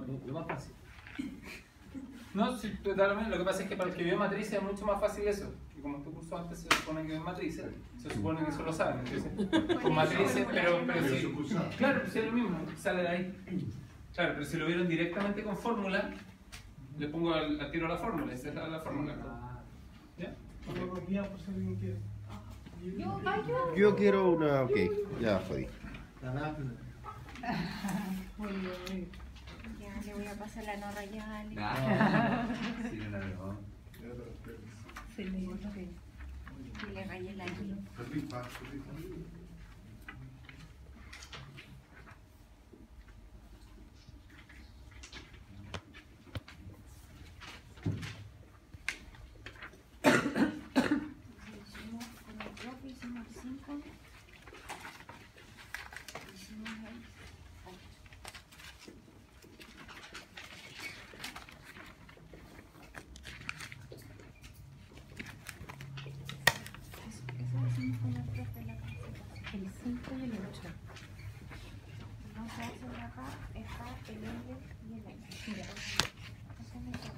Lo más fácil. No, si te da lo mismo. Lo que pasa es que para el que vio matrices es mucho más fácil eso. Y como este curso antes se supone que ven matrices, se supone que eso lo saben. Entonces, con matrices, pero sí. Claro, pues es lo mismo, sale de ahí. Claro, pero si lo vieron directamente con fórmula, le pongo al tiro la fórmula. Esa es la fórmula. ¿Ya? Yo quiero una. Ok, ya jodí. Ya le voy a pasar la no rayada. Sí, no la veo. Y le rayé la I. Hicimos con el profe, hicimos 5. Hicimos el 8. Eso hicimos con el profe en la clase. El 5 y el 8. No se hace de acá, está el L y el N. Mira. Eso me gusta.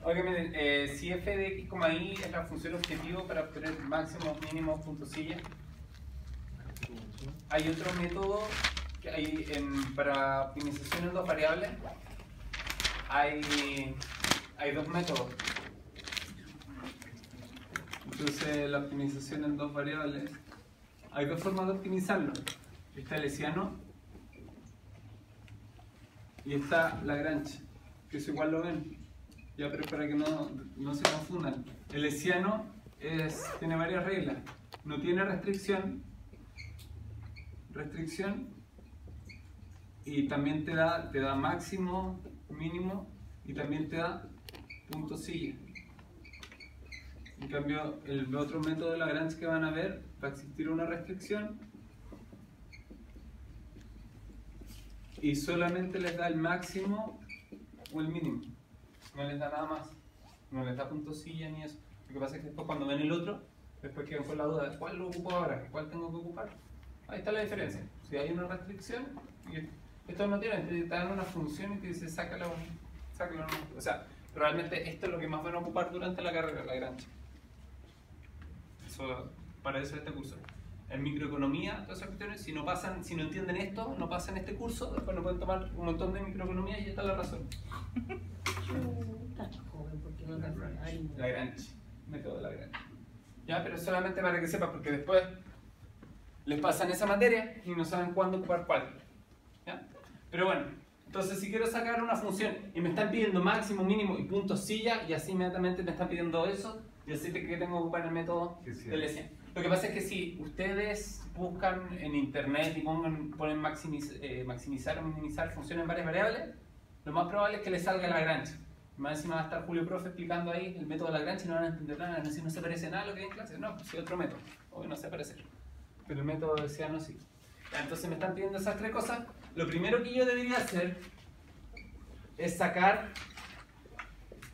Oiga, miren, si f de x, y es la función objetivo para obtener máximo, mínimo, puntos-silla. Hay otro método que hay para optimización en dos variables. Hay dos métodos. Entonces, la optimización en dos variables, hay dos formas de optimizarlo. Está el hessiano y está Lagrange, que eso igual lo ven. Ya, pero para que no se confundan. El hessiano tiene varias reglas. No tiene restricción, y también te da máximo, mínimo, y también te da puntos-silla. En cambio, el otro método de Lagrange que van a ver, va a existir una restricción y solamente les da el máximo o el mínimo. No les da nada más, no les da puntos-silla ni eso. Lo que pasa es que después cuando ven el otro, después quedan con la duda de cuál lo ocupo ahora, cuál tengo que ocupar. Ahí está la diferencia. Si hay una restricción, y esto no tiene, te dan una función y te dice sácala o no. O sea, realmente esto es lo que más van a ocupar durante la carrera, Lagrange. Para eso es este curso. En microeconomía, todas esas cuestiones, si no entienden esto, no pasan este curso, después no pueden tomar un montón de microeconomía y ya está la razón. Lagrange, método Lagrange. Ya, pero solamente para que sepan, porque después les pasan esa materia y no saben cuándo ocupar cuál. ¿Ya? Pero bueno, entonces si quiero sacar una función y me están pidiendo máximo, mínimo y puntos-silla, y así inmediatamente me están pidiendo eso, y así que tengo que ocupar el método del hessiano. Lo que pasa es que si ustedes buscan en internet y ponen maximizar o minimizar funciones en varias variables, lo más probable es que les salga Lagrange. Más encima va a estar Julio Profe explicando ahí el método de Lagrange y no van a entender nada, no se parece nada a lo que hay en clase. No, pues es otro método, obvio no se parece. Pero el método de hessiano sí. Ya, entonces me están pidiendo esas tres cosas. Lo primero que yo debería hacer es sacar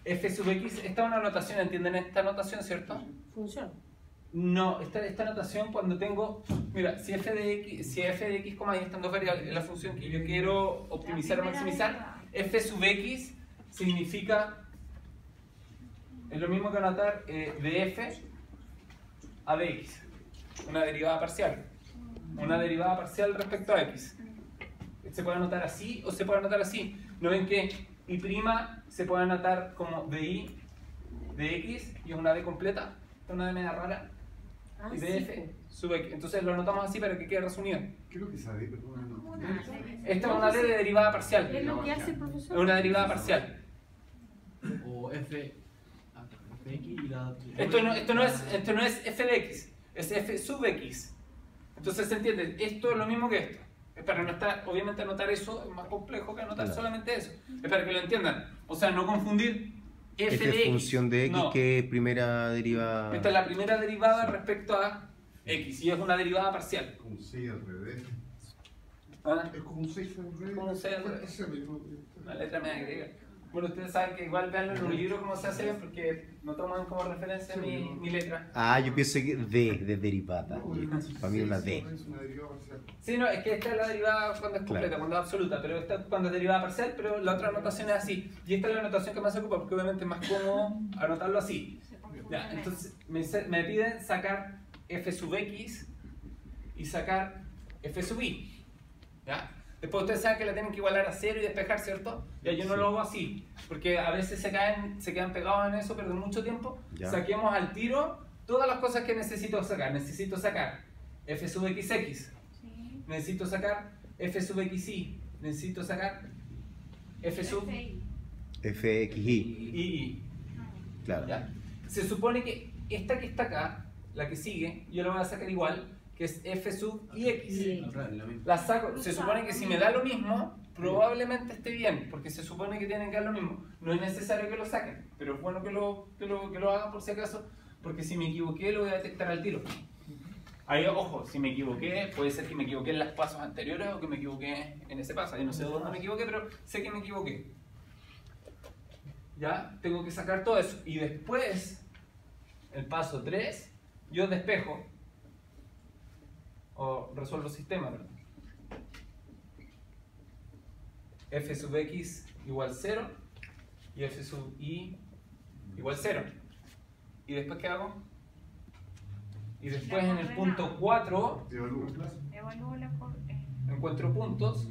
f sub x. Esta es una notación, ¿entienden esta notación, cierto? Función. No, esta notación cuando tengo, mira, si f de x, y están dos variables, es la función que yo quiero optimizar o maximizar, f sub x significa, es lo mismo que anotar de f a de x, una derivada parcial respecto a x. Se puede anotar así o se puede anotar así. ¿No ven que y' se puede anotar como de y de x y es una d completa? Es una d media rara. Y de f sub x. Entonces lo anotamos así para que quede resumido. ¿Qué es lo que es AD? Perdón. Esta es una d de derivada parcial. ¿Qué es lo que hace el profesor? Es una derivada parcial. O fx y la... Esto no es f de x, es f sub x. Entonces se entiende, esto es lo mismo que esto. Es para no estar, obviamente anotar eso es más complejo que anotar solamente eso. Es para que lo entiendan. O sea, no confundir f de x. Función de x, no. que es primera derivada. Esta es la primera derivada respecto a x y es una derivada parcial. Es como un 6 al revés. ¿Ah? Es como un 6 al revés. Como un 6 al revés. Ese mismo. Una letra media griega. Bueno, ustedes saben que igual vean en los libros cómo se hace porque no toman como referencia mi letra. Ah, yo pienso que D, de derivada. Para mí una D. Es una derivada parcial. Sí, no, es que esta es la derivada cuando es completa, Claro. cuando es absoluta, pero esta es cuando es derivada parcial, pero la otra anotación es así. Y esta es la anotación que más se ocupa porque obviamente es más cómodo anotarlo así. Se confunde Ya, menos. entonces me piden sacar f sub x y sacar f sub y. ¿Ya? Después ustedes saben que la tienen que igualar a 0 y despejar, ¿cierto? Ya yo no Sí. lo hago así, porque a veces se quedan pegados en eso, pierden mucho tiempo. Ya. Saquemos al tiro todas las cosas que necesito sacar. Necesito sacar f sub xx, Sí. necesito sacar f sub xy, necesito sacar f sub FI. FXI. y. Claro. ¿Ya? Se supone que esta que está acá, la que sigue, yo la voy a sacar igual, que es f sub y x. Al revés, lo mismo. La saco, se supone que si me da lo mismo, probablemente esté bien, porque se supone que tienen que dar lo mismo. No es necesario que lo saquen, pero es bueno que lo hagan por si acaso, porque si me equivoqué lo voy a detectar al tiro. Ahí, ojo, si me equivoqué, puede ser que me equivoqué en los pasos anteriores o que me equivoqué en ese paso. Yo no sé dónde me equivoqué, pero sé que me equivoqué. Ya, tengo que sacar todo eso. Y después, el paso 3, yo despejo o resuelvo sistema, perdón. F sub x igual 0 y f sub y igual 0. ¿Y después qué hago? Y después en el punto 4 Evalúa. Evalúala por. encuentro puntos,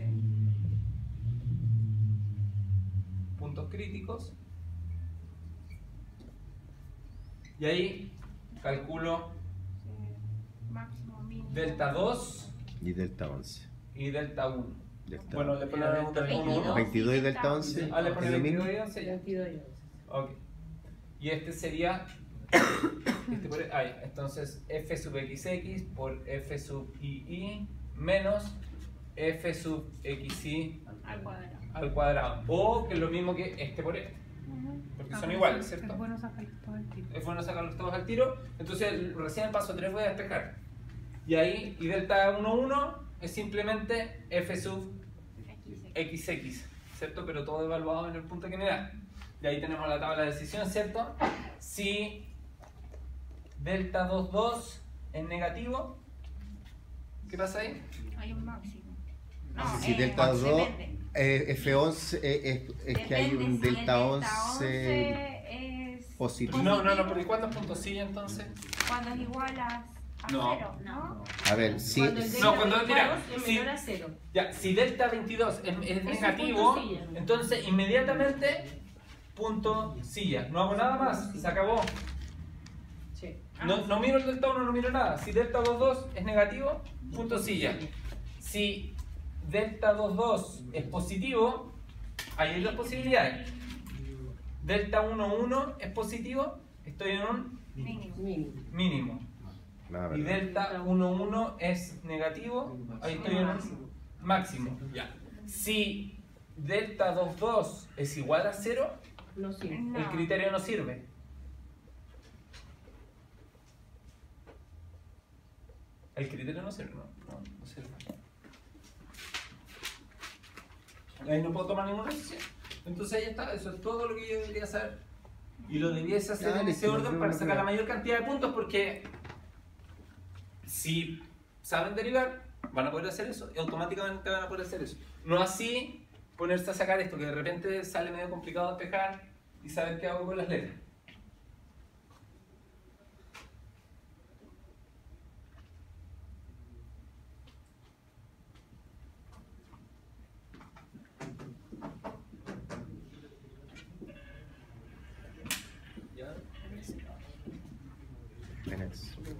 puntos críticos, y ahí calculo Máximo, mínimo. delta 2 Y delta 11. y delta 1. Delta Bueno, le ponemos delta 1. 22 y delta 11. Ah, le ¿Es lo ponemos mismo? 22 y 11 ya. 22 y 11. Ok. Y este sería. Entonces f sub xx por f sub y menos f sub xy Al cuadrado. al cuadrado. O que es lo mismo que este por este. Porque son iguales, ¿cierto? Es bueno sacarlos todo el tiempo. Es bueno sacarlos todos al tiro. Entonces recién el paso 3 voy a despejar. Y ahí, y delta 1, 1 es simplemente f sub xx, ¿cierto? Pero todo evaluado en el punto que me da. Y ahí tenemos la tabla de decisión, ¿cierto? Si delta 2, 2 es negativo, ¿qué pasa ahí? Hay un máximo. Si delta 2, depende. F11 es que hay Depende un si el delta 11 es positivo. No, pero ¿y cuándo es punto sí entonces? cuando es igual a No. 0, ¿no? A ver, si. Cuando el si- delta No, cuando- 22 mira, es sí. menor a 0. Ya, si delta 22 es negativo, punto silla. entonces inmediatamente punto silla. No hago nada más, se acabó. Sí. No miro el delta 1, no miro nada. Si delta 2, 2 es negativo, punto silla. Si delta 2, 2 es positivo, ahí hay dos posibilidades. Delta 1, 1 es positivo, estoy en un Mínimo. Mínimo. mínimo. No, Y verdad. delta 1, 1 es negativo, ahí estoy en un máximo. Ya. Si delta 2, 2 es igual a 0, No sirve. No. el criterio no sirve. El criterio no sirve, no sirve. Ahí no puedo tomar ninguna decisión. Entonces ahí está, eso es todo lo que yo debería saber. Y lo debiese hacer Ya, en ese listo, orden no para creo sacar que- la mayor cantidad de puntos, porque si saben derivar, van a poder hacer eso y automáticamente van a poder hacer eso. No así ponerse a sacar esto, que de repente sale medio complicado despejar y saber qué hago con las letras. Buenas. Buenas.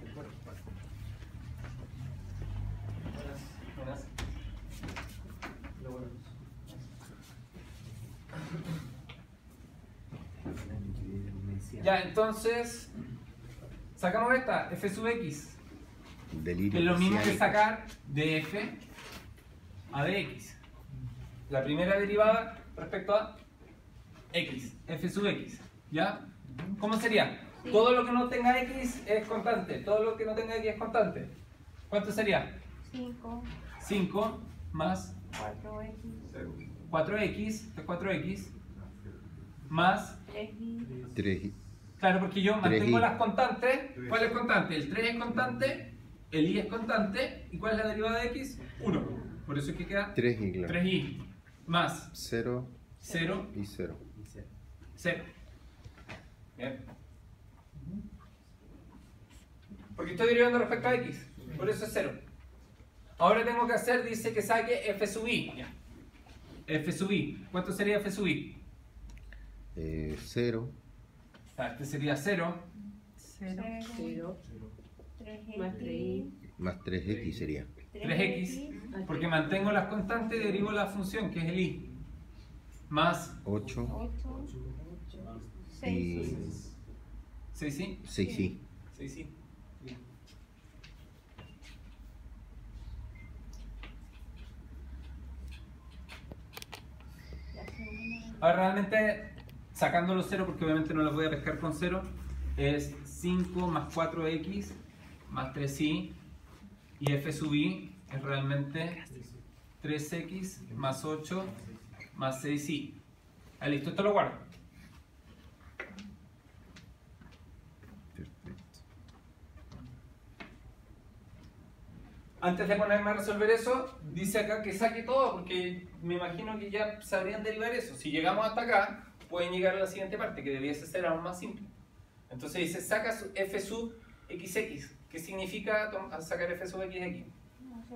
Ya, entonces sacamos esta, f sub x, que Delirio. es lo mismo que parcial. sacar de f a de x. La primera derivada respecto a x, f sub x. ¿Ya? ¿Cómo sería? Sí. Todo lo que no tenga x es constante, todo lo que no tenga x es constante. ¿Cuánto sería? 5, 5 más 4x, 4x, es 4x, más... 3i. 3i. Claro, porque yo mantengo 3i. las constantes. ¿Cuál es constante? El 3 es constante, el i es constante. ¿Y cuál es la derivada de x? 1. Por eso es que queda 3i, claro. 3i más 0 0, y 0. 0. Bien. Porque estoy derivando respecto a x. Por eso es 0. Ahora tengo que hacer, dice que saque f sub i. Ya. F sub i. ¿Cuánto sería f sub i? 0 Este sería 0. 0. 3x. Más 3i. más 3x sería. 3x. Porque mantengo las constantes y derivo la función, que es el i. Más 8 8. y 6. 6i. 6i. 6i. Ahora realmente, sacando los 0, porque obviamente no los voy a pescar con 0, es 5 más 4x más 3i, y f sub i es realmente 3x más 8 más 6i. Ahí listo, esto lo guardo. Perfecto. Antes de ponerme a resolver eso, dice acá que saque todo, porque me imagino que ya sabrían derivar eso. Si llegamos hasta acá, pueden llegar a la siguiente parte, que debiese ser aún más simple. Entonces dice, saca f sub xx. ¿Qué significa sacar f sub xx?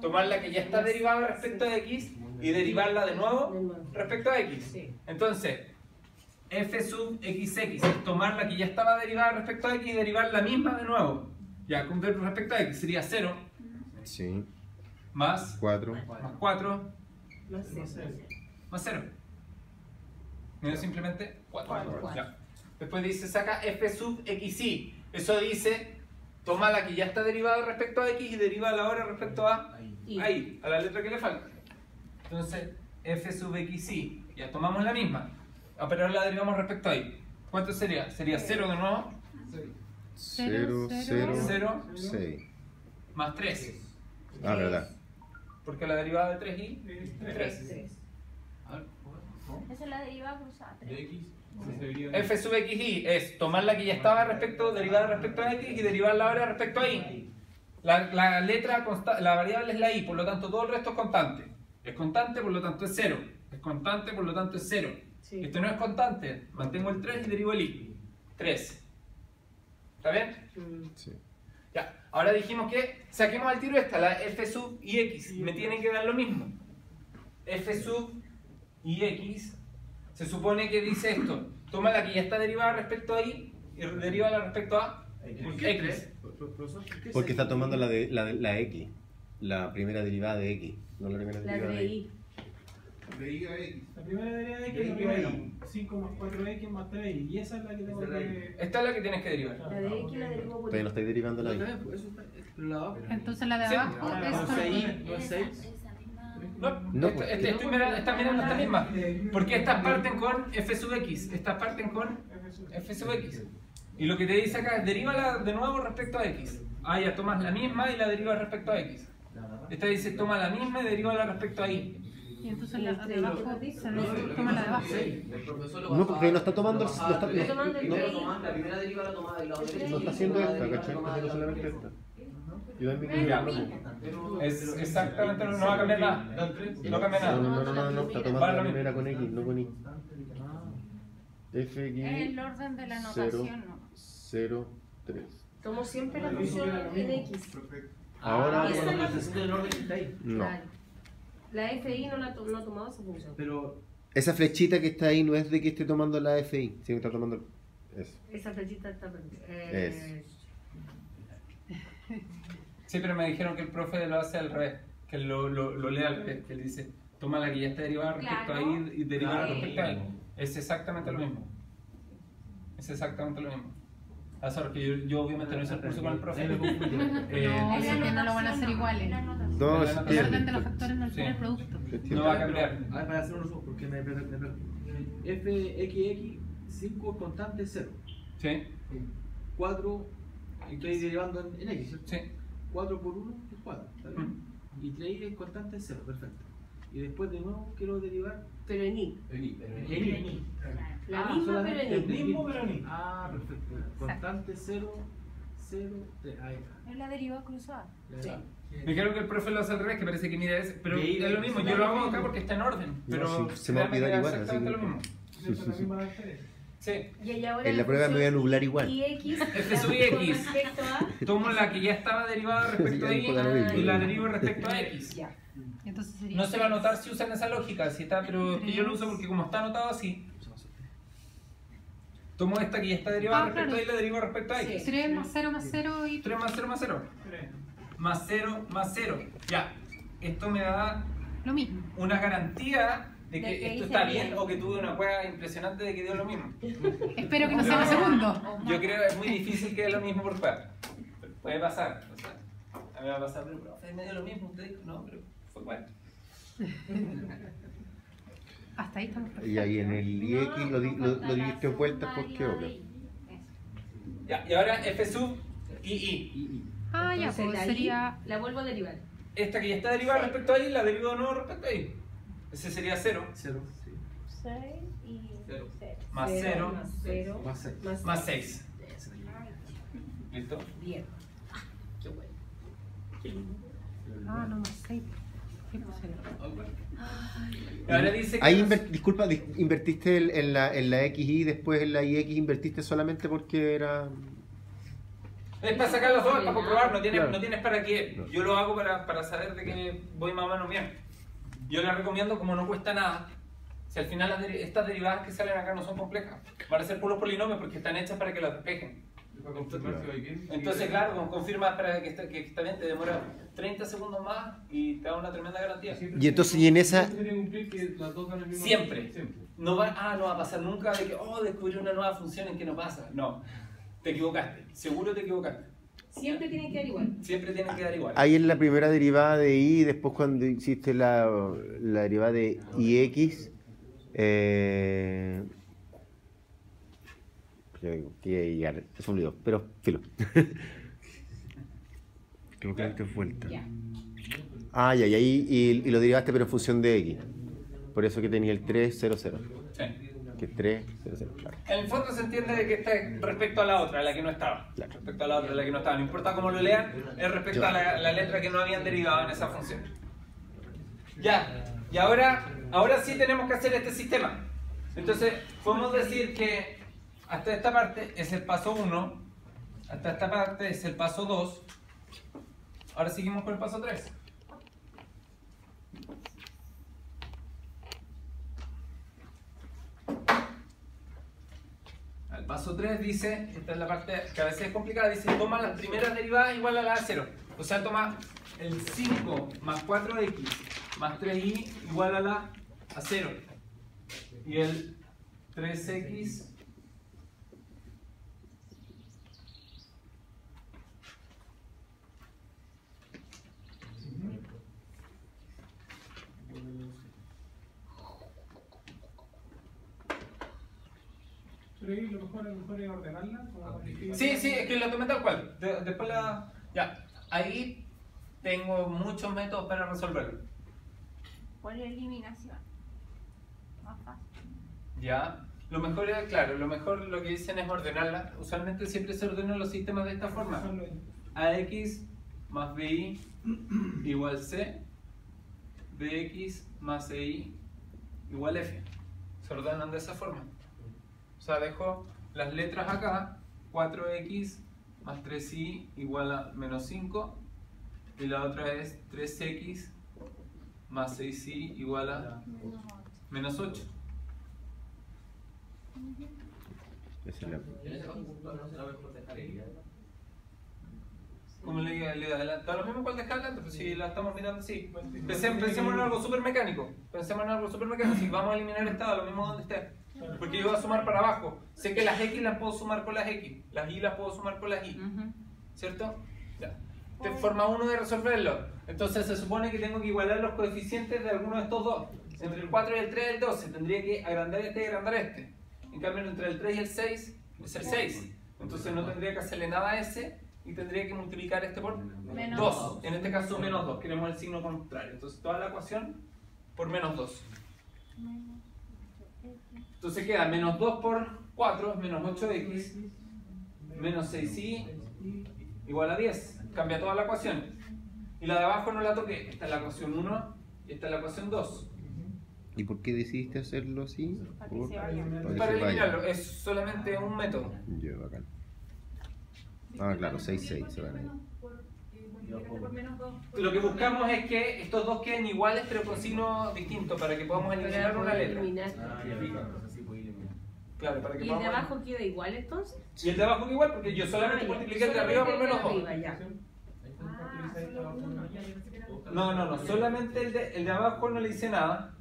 Tomar la que ya está derivada respecto a x y derivarla de nuevo respecto a x. Sí. Entonces, f sub xx es tomar la que ya estaba derivada respecto a x y derivar la misma de nuevo. Ya, con respecto a x sería 0 Sí. más 4. más 4 Más 0. más 0. Me da simplemente 4. Cuatro. Ya. Después dice saca f sub xy. Eso dice toma la que ya está derivada respecto a x y deriva la ahora respecto a ahí, a la letra que le falta. Entonces f sub xy. Ya tomamos la misma. Pero ahora la derivamos respecto a y. ¿Cuánto sería? Sería 0 de nuevo 0, 0, 0 6. más 3. Ah, verdad. Porque la derivada de 3y es 3. 3. A ver, Esa es la derivada cruzada. de 3. x. F sub xy es tomar la que ya estaba derivada respecto a x y derivarla ahora respecto a y. La letra, la variable es la y, por lo tanto todo el resto es constante. Es constante, por lo tanto es 0. Es constante, por lo tanto es 0. Sí. Esto no es constante, mantengo el 3 y derivo el y. 3. ¿Está bien? Sí. Ya. Ahora dijimos que saquemos al tiro esta, la f sub y x. Me tienen que dar lo mismo. F sub y x se supone que dice esto. Toma la que ya está derivada respecto a y y deriva respecto a ¿Por qué x. 3? Profesor, ¿por qué Porque seis? está tomando la x. La primera derivada de x. No la primera La derivada de de x. i. Veía X. La primera derivada de x es la primera. 5 más 4x más 3y. Y esa es la que tengo que. Esta es la que tienes que derivar. La de x la derivo por Todavía no estáis derivando la Está y. bien, pues eso está. Pero la abajo. Entonces la de Sí. abajo Ahora, es no con sé, el- No es 6. No, No, estoy pues. están mirando esta misma. Porque estas parten con f sub x. Estas parten con f sub x. Y lo que te dice acá es derívala de nuevo respecto a x. Ah, ya tomas la misma y la derivas respecto a x. Esta dice toma la misma y derívala respecto a y. Y entonces la de abajo se toma la de abajo. El profesor No, porque no está tomando. No está, Está tomando el no, tres. La primera deriva la tomaba y la otra no está haciendo esta, ¿cachai? Está haciendo solamente esta. Y da el mismo Ya. mismo. Es exactamente, no va a cambiar nada. No cambia No, nada. no. Está tomando Vale, la lo mismo. primera con x, no con y. Es el Fx orden de la 0, notación, ¿no? 0, 3. Tomo siempre la función en x. Perfecto. Ahora, esa es la necesito el orden que está ahí. no. Claro. La fi no ha tomado esa función. Pero Esa flechita que está ahí no es de que esté tomando la FI, sino que está tomando eso. Esa flechita está perdida. Sí, pero me dijeron que el profe lo hace al revés. Que lo lee al revés. Que él dice toma la que ya está derivada respecto a y y deriva respecto a y. Es exactamente lo mismo. Es exactamente lo mismo. Ah, solo que yo obviamente no hice el curso con el profe. No, obviamente no lo van a hacer iguales. No, se se El pierde. orden de los pierde. factores no Sí. altera el producto. No va a cambiar. a ver, para hacer un resumen, porque me perdí. Fxx 5 constante 0. Sí, 4, estoy derivando en x, ¿cierto? sí. 4 por 1 es 4, ¿está bien? Mm. Y 3 es constante 0, perfecto. y después de nuevo quiero derivar Pero en I. en I. La misma, solamente pero en el I. mismo, pero en I. Ah, perfecto. Constante 0, 0, 3. Ahí está. Es la derivada cruzada. Sí. Me dijeron que el profe lo hace al revés, que parece que mira ese, pero Y ahí es lo mismo, se yo da lo lo hago mismo. acá porque está en orden, pero sí, se me va a olvidar igual, así exactamente que- lo mismo. Esa es la misma diferencia. Sí, Y ahora En la prueba me voy a nublar igual. Y X. F sub y con X. respecto a. tomo la que ya estaba derivada respecto a Sí, Y ya lo mismo. y la derivo respecto a X. Ya. Entonces sería No se va a notar si usan esa lógica, si está, pero es que yo lo uso porque como está anotado así, tomo esta que ya está derivada Ah, respecto claro. a Y y la derivo respecto a X. 3 más 0 más 0 y 3 más 0 más 0. Tres. Más 0 más 0. Ya, esto me da lo mismo. una garantía de que De que esto hice está bien. bien o que tuve una prueba impresionante de que dio lo mismo. Espero que no sea lo segundo. Yo creo que es muy difícil que dé lo mismo por prueba. Puede pasar. O sea, a mí me va a pasar, pero profe, me dio lo mismo. Usted dijo, no, pero fue bueno. Hasta ahí estamos perfectos. Y ahí en el IX lo diste vueltas porque obvio. Ya, y ahora F sub y I. Ah, ya, Entonces, pues la I sería. la vuelvo a derivar. Esta que ya está derivada respecto a I, la derivo de nuevo respecto a I. Ese sería 0. 0, sí. 6 y Cero. 0. Más 0 Más 0. Más 6. más 6. ¿Listo? Bien. Qué bueno. Ah, no, más 6. ¿Qué puse? Ahora dice que. Ahí, disculpa, invertiste en la XY, después en la IX invertiste solamente porque era... Es para sacar los dos, es para comprobar, no tienes, Claro. no tienes para qué. Yo lo hago para saber de que voy más o menos bien. Yo les recomiendo como no cuesta nada. Si al final estas derivadas que salen acá no son complejas, van a ser puros polinomios porque están hechas para que los despejen. Entonces, claro, confirmas para que está bien, te demora 30 segundos más y te da una tremenda garantía. Y entonces, y en esa... Tiene que cumplir que las dos dan el mismo Siempre. valor. Siempre. No va a pasar nunca de que, descubrí una nueva función en que no pasa. No, te equivocaste, seguro te equivocaste. Siempre tienen que dar igual. Siempre tienen que dar igual. Ahí en la primera derivada de Y, después cuando hiciste la derivada de IX, que llegar, se me olvidó, pero filo. Tengo que darte vuelta. Ya. Ah, ya, y ahí y lo derivaste pero en función de X. Por eso que tenía el 3, 0, 0. Sí. Que es 3, 0, 0, claro. En el fondo se entiende de que está respecto a la otra, a la que no estaba. Claro. Respecto a la otra, a la que no estaba. No importa cómo lo lean, es respecto a la letra que no habían derivado en esa función. Ya, y ahora sí tenemos que hacer este sistema. Entonces, podemos decir que hasta esta parte es el paso 1, hasta esta parte es el paso 2. Ahora seguimos con el paso 3. El paso 3 dice, esta es la parte que a veces es complicada, dice toma las primeras derivadas igual a la de 0. O sea, toma el 5 más 4x más 3y igual a la a 0. Y el 3x Pero ahí lo mejor es ordenarla. Como para que- Sí, es que la tomé tal cual. Después la... Ya, ahí tengo muchos métodos para resolverlo. Por eliminación. Más fácil. Ya, lo mejor es, claro, lo que dicen es ordenarla. Usualmente siempre se ordenan los sistemas de esta forma. Dejarlo en- AX más BI igual C, BX más CI igual F. Se ordenan de esa forma. O sea, dejo las letras acá, 4X más 3Y igual a menos 5, y la otra es 3X más 6Y igual a menos 8. Esa es la... Como le adelanta lo mismo cual dejar adelante, pues si la estamos mirando así. Pensemos en algo súper mecánico. Si vamos a eliminar esta, da lo mismo donde esté. Porque yo voy a sumar para abajo. Sé que las X las puedo sumar con las X, las Y las puedo sumar con las Y. ¿Cierto? Ya. Esta es forma 1 de resolverlo. Entonces se supone que tengo que igualar los coeficientes de alguno de estos dos. Entre el 4 y el 3 y el 12. Tendría que agrandar este y agrandar este. En cambio, entre el 3 y el 6 es el 6. Entonces no tendría que hacerle nada a ese. Y tendría que multiplicar este por Menos 2. dos. En este caso menos 2. Queremos el signo contrario. Entonces toda la ecuación por menos 2. Menos 8x. Entonces queda menos 2 por 4 es menos 8x, menos 6y igual a 10. Cambia toda la ecuación. Y la de abajo no la toqué. Esta es la ecuación 1 y esta es la ecuación 2. ¿Y por qué decidiste hacerlo así? Para que se vaya. para que Para se vaya. eliminarlo, es solamente un método. Ya, bacán. Ah, claro, 6, 6 se van ahí. Lo que buscamos es que estos dos queden iguales pero con signos distintos para que podamos eliminar una letra. Claro, para que ¿Y el de podamos... abajo queda igual entonces? Y el de abajo igual porque yo solamente multipliqué el de arriba por menos 2. No, solamente el de abajo no le hice nada.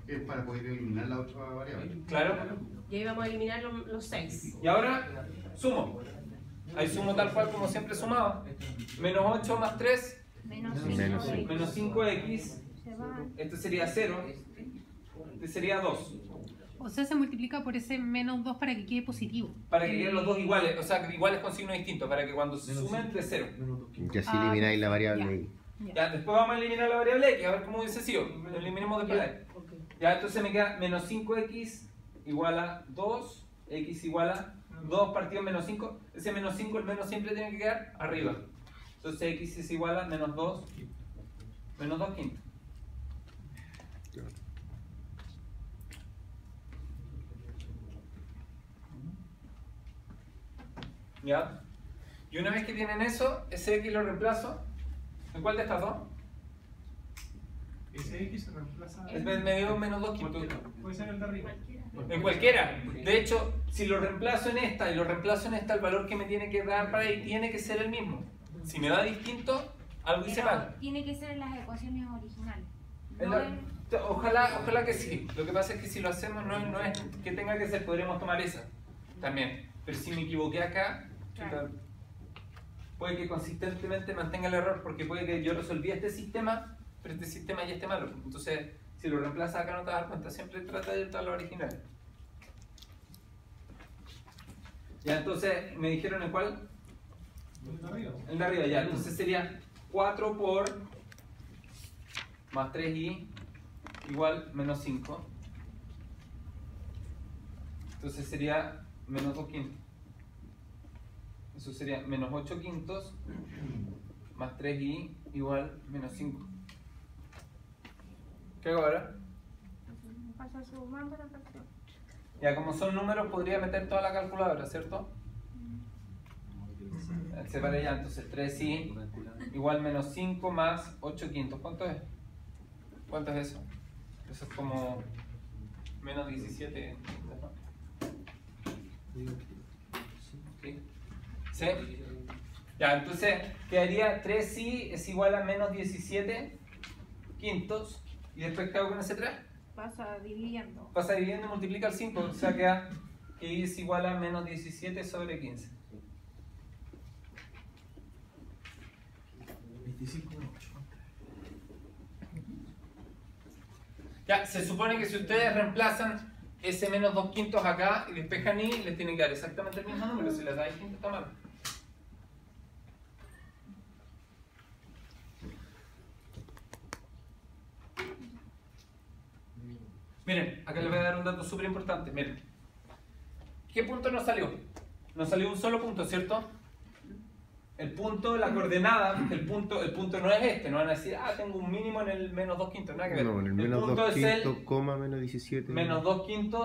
Es para poder eliminar la otra variable. Claro. Y ahí vamos a eliminar los 6. Y ahora sumo. Ahí sumo tal cual como siempre sumaba. Menos 8 más 3, Menos Menos 5x. menos 5x. Se va. Este sería 0. Este sería 2. O sea, se multiplica por ese menos 2 para que quede positivo. Para que queden los dos iguales, o sea, iguales con signo distinto, para que cuando se sumen de 0. Y así elimináis la variable ya. ahí. Ya, después vamos a eliminar la variable x, a ver cómo hubiese sido. Lo eliminemos después de ahí. Ya, entonces me queda menos 5x igual a 2, x igual a 2 partido en menos 5. Ese menos 5, el menos siempre tiene que quedar arriba. Entonces x es igual a menos 2 quintos. ¿Ya? Y una vez que tienen eso, ese x lo reemplazo. ¿En cuál de estas dos? Ese X se reemplaza. Me dio menos 2 quintos. Puede ser el de arriba. En cualquiera. De hecho, si lo reemplazo en esta y lo reemplazo en esta, el valor que me tiene que dar para ahí tiene que ser el mismo. Si me da distinto, algo hice Pero mal. tiene que ser en las ecuaciones originales. En No la- en- Ojalá que sí. Lo que pasa es que si lo hacemos no es que tenga que ser, podríamos tomar esa también. Pero si me equivoqué acá, Claro. chuta, puede que consistentemente mantenga el error porque puede que yo resolví este sistema, pero este sistema ya esté malo. Entonces, si lo reemplazas acá no te vas a dar cuenta, siempre trata de ir a lo original. Ya, entonces, ¿me dijeron en cuál? El de arriba. El de arriba, ya. Entonces sería 4 por más 3y igual menos 5. Entonces sería menos 2 quintos. Eso sería menos 8 quintos más 3y igual menos 5. ¿Qué hago ahora? Pasa sumando la fracción. Ya, como son números, podría meter toda la calculadora, ¿cierto? Separé ya, entonces 3y igual menos 5 más 8 quintos. ¿Cuánto es? ¿Cuánto es eso? Eso es como menos 17. ¿No? ¿Sí? ¿Sí? Ya, entonces quedaría 3y es igual a menos 17 quintos. ¿Y después qué hago con ese 3? Pasa dividiendo. Pasa dividiendo y multiplica el 5, o sea queda que y es igual a menos 17 sobre 15. 25,8. Ya, se supone que si ustedes reemplazan ese menos 2 quintos acá y despejan y les tienen que dar exactamente el mismo número, si les da distinto está mal. Miren, acá les voy a dar un dato súper importante. Miren, ¿qué punto nos salió? Nos salió un solo punto, ¿cierto? El punto, la coordenada, el punto no es este, no van a decir, ah, tengo un mínimo en el menos 2 quintos, nada que ver. No, en el menos punto 2 es el quintos, coma menos 17. menos 2 quintos